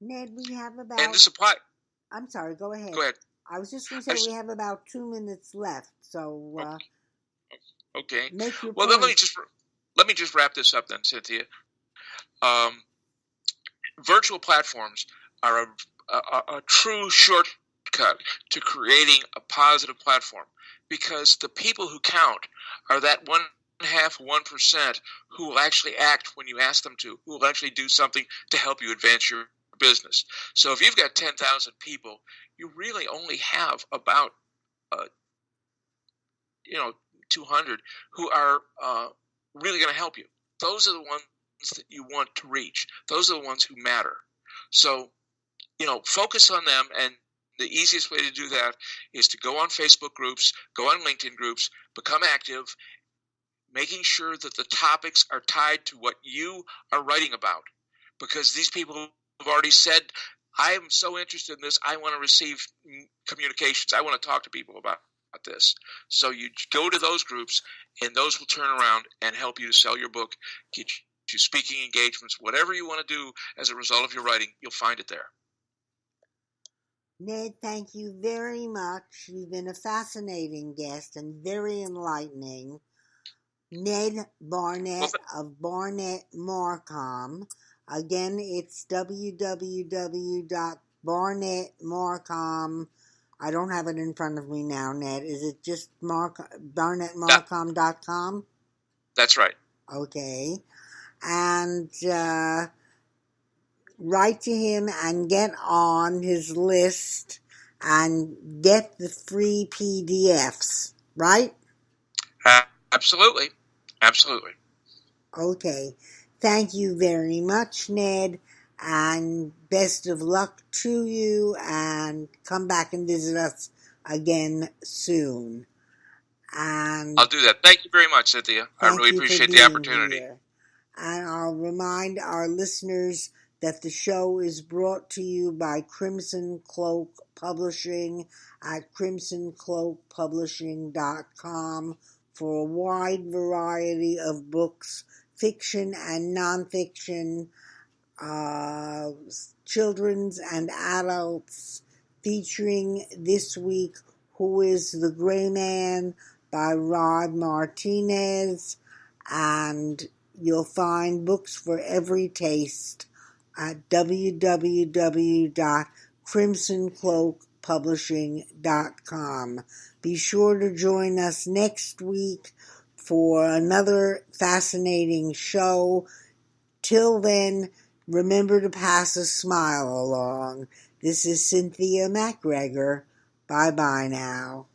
Ned, we have about... And the supply... I'm sorry, go ahead. Go ahead. I was just going to say we have about 2 minutes left, so... okay. Make your well, point. then let me just wrap this up then, Cynthia. Virtual platforms are a true shortcut to creating a positive platform, because the people who count are that 1% who will actually act when you ask them to, who will actually do something to help you advance your business. So if you've got 10,000 people, you really only have about 200 who are really going to help you. Those are the ones that you want to reach. Those are the ones who matter. So, focus on them, and the easiest way to do that is to go on Facebook groups, go on LinkedIn groups, become active, making sure that the topics are tied to what you are writing about. Because these people have already said, I am so interested in this, I want to receive communications. I want to talk to people about this. So you go to those groups, and those will turn around and help you to sell your book, get you speaking engagements, whatever you want to do as a result of your writing, you'll find it there. Ned, thank you very much. You've been a fascinating guest and very enlightening. Ned Barnett of Barnett Marcom. Again, it's www.barnettmarcom. I don't have it in front of me now, Ned. Is it just barnettmarcom.com? That's right. Okay. And write to him and get on his list and get the free PDFs, right? Absolutely. Absolutely. Okay. Thank you very much, Ned, and best of luck to you, and come back and visit us again soon. And I'll do that. Thank you very much, Cynthia. I really appreciate the opportunity. Here. And I'll remind our listeners that the show is brought to you by Crimson Cloak Publishing at crimsoncloakpublishing.com for a wide variety of books, fiction and nonfiction, children's and adults, featuring this week Who is the Gray Man by Rod Martinez, and you'll find books for every taste at www.crimsoncloakpublishing.com. Be sure to join us next week for another fascinating show. Till then, remember to pass a smile along. This is Cynthia MacGregor. Bye-bye now.